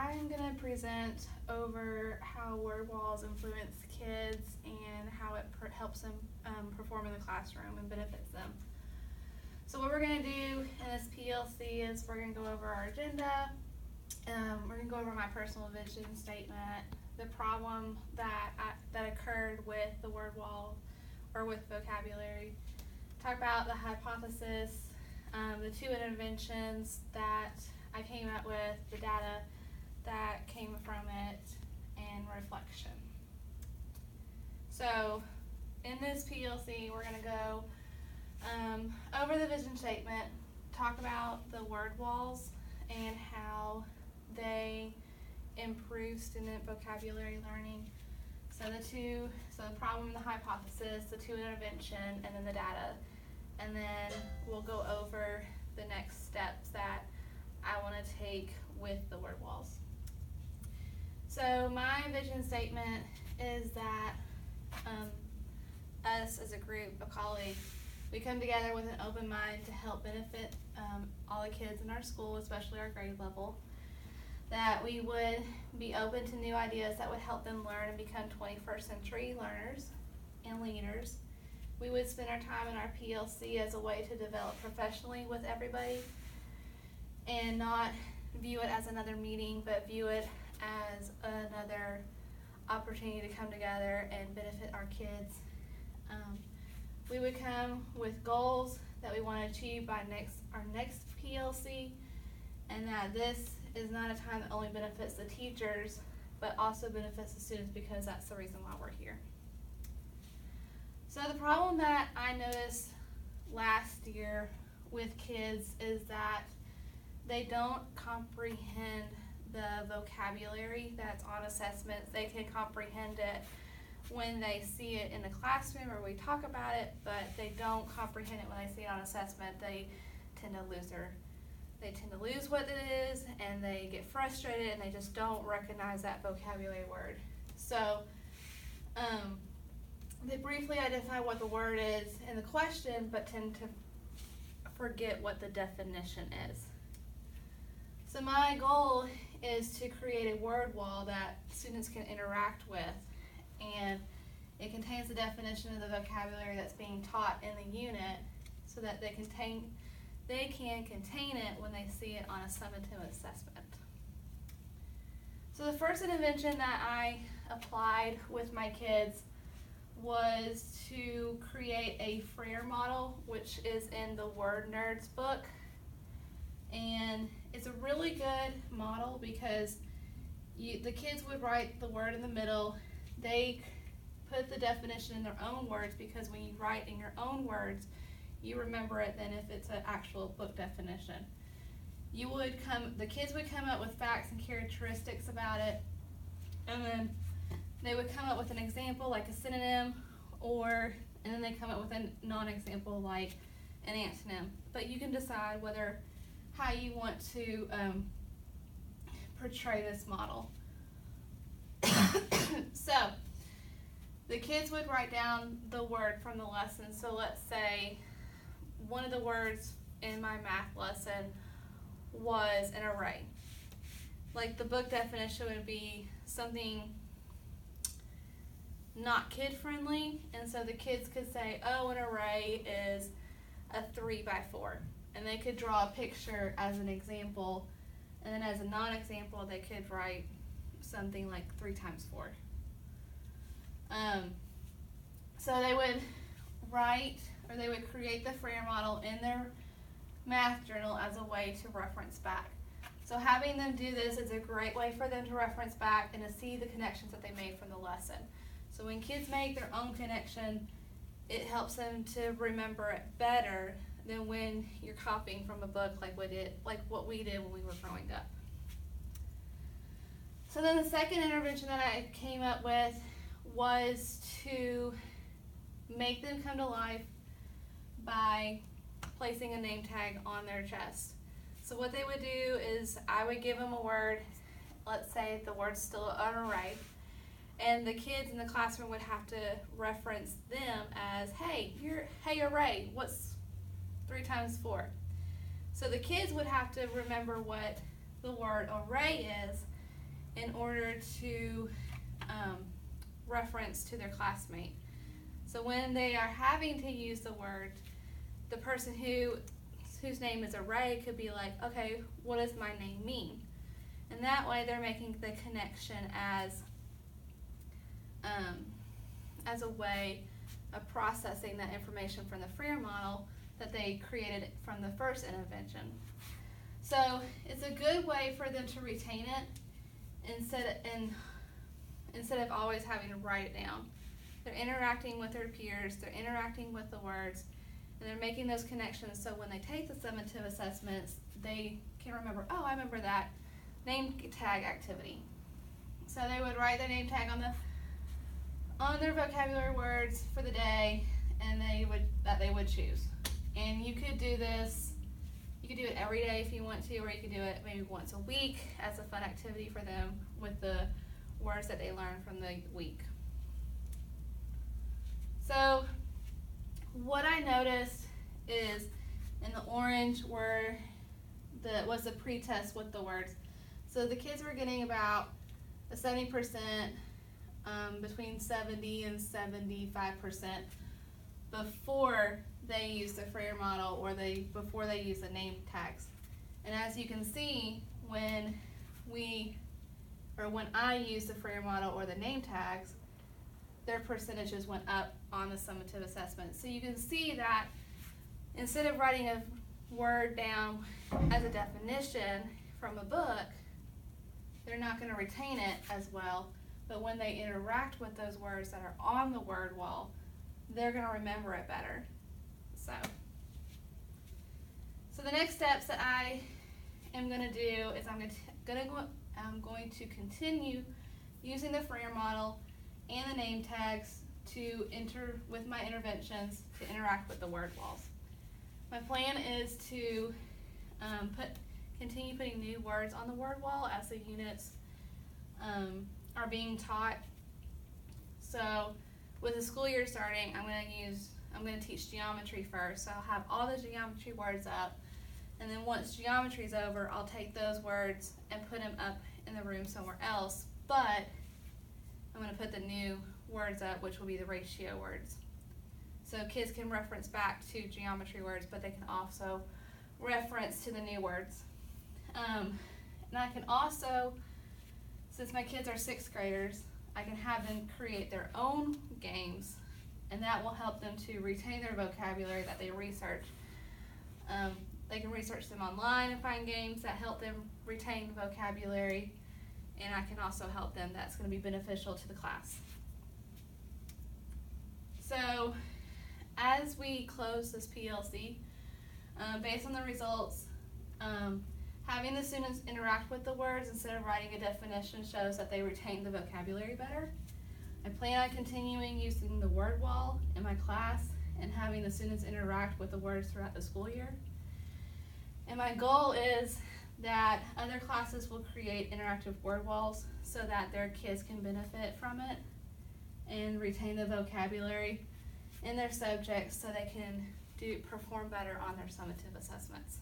I'm going to present over how word walls influence kids and how it helps them perform in the classroom and benefits them. So what we're going to do in this PLC is we're going to go over our agenda. We're going to go over my personal vision statement, the problem that occurred with the word wall or with vocabulary, talk about the hypothesis, the two interventions that I came up with, the data that came from it, and reflection. So in this PLC, we're going to go over the vision statement, talk about the word walls and how they improve student vocabulary learning. So the problem and the hypothesis, the two intervention, and then the data. And then we'll go over the next steps that I want to take with the word walls. So my vision statement is that us as a group of colleagues, we come together with an open mind to help benefit all the kids in our school, especially our grade level, that we would be open to new ideas that would help them learn and become 21st century learners and leaders. We would spend our time in our PLC as a way to develop professionally with everybody and not view it as another meeting, but view it as another opportunity to come together and benefit our kids. We would come with goals that we want to achieve by our next PLC, and that this is not a time that only benefits the teachers, but also benefits the students, because that's the reason why we're here. So the problem that I noticed last year with kids is that they don't comprehend the vocabulary that's on assessments. They can comprehend it when they see it in the classroom or we talk about it, but they don't comprehend it when they see it on assessment. They tend to lose what it is, and they get frustrated, and they just don't recognize that vocabulary word. So they briefly identify what the word is in the question, but tend to forget what the definition is. So my goal is to create a word wall that students can interact with, and it contains the definition of the vocabulary that's being taught in the unit, so that they can contain it when they see it on a summative assessment. So the first intervention that I applied with my kids was to create a Freer model, which is in the Word Nerds book. And it's a really good model because the kids would write the word in the middle. They put the definition in their own words, because when you write in your own words, you remember it than if it's an actual book definition. The kids would come up with facts and characteristics about it, and then they would come up with an example like a synonym, and then they come up with a non-example like an antonym. But you can decide how you want to portray this model. So the kids would write down the word from the lesson. So let's say one of the words in my math lesson was an array. Like the book definition would be something not kid-friendly, and so the kids could say, oh, an array is a 3x4, and they could draw a picture as an example, and then as a non-example they could write something like 3 times 4. So they would they would create the Freer model in their math journal as a way to reference back. So having them do this is a great way for them to reference back and to see the connections that they made from the lesson. So when kids make their own connection, it helps them to remember it better than when you're copying from a book like what we did when we were growing up. So then the second intervention that I came up with was to make them come to life by placing a name tag on their chest. So what they would do is I would give them a word, let's say the word's still an array, and the kids in the classroom would have to reference them as, hey array, what's 3 times 4? So the kids would have to remember what the word array is, in order to reference to their classmate. So when they are having to use the word, the person whose name is a Ray could be like, okay, what does my name mean? And that way they're making the connection as a way of processing that information from the Freer model that they created from the first intervention. So it's a good way for them to retain it instead of always having to write it down. They're interacting with their peers, they're interacting with the words, and they're making those connections so when they take the summative assessments, they can remember, oh, I remember that name tag activity. So they would write their name tag on their vocabulary words for the day, and they would choose. And you could do this, you could do it every day if you want to, or you could do it maybe once a week as a fun activity for them with the words that they learned from the week. So what I noticed is in the orange was the pre-test with the words. So the kids were getting about a 70%, between 70 and 75% before they use the Freer model or before they use the name tags. And as you can see, when I use the Freer model or the name tags, their percentages went up on the summative assessment. So you can see that instead of writing a word down as a definition from a book, they're not going to retain it as well, but when they interact with those words that are on the word wall, they're going to remember it better. So the next steps that I am going to do is I'm going to continue using the Freer model and the name tags to enter with my interventions to interact with the word walls. My plan is to continue putting new words on the word wall as the units are being taught. So with the school year starting, I'm going to teach geometry first. So I'll have all the geometry words up, and then once geometry is over, I'll take those words and put them up in the room somewhere else. But I'm going to put the new words up, which will be the ratio words. So kids can reference back to geometry words, but they can also reference to the new words. And I can also, since my kids are 6th graders, I can have them create their own games, and that will help them to retain their vocabulary that they research. They can research them online and find games that help them retain vocabulary, and I can also help them. That's going to be beneficial to the class. So as we close this PLC, based on the results, having the students interact with the words instead of writing a definition shows that they retain the vocabulary better. I plan on continuing using the word wall in my class and having the students interact with the words throughout the school year. And my goal is that other classes will create interactive word walls so that their kids can benefit from it and retain the vocabulary in their subjects so they can perform better on their summative assessments.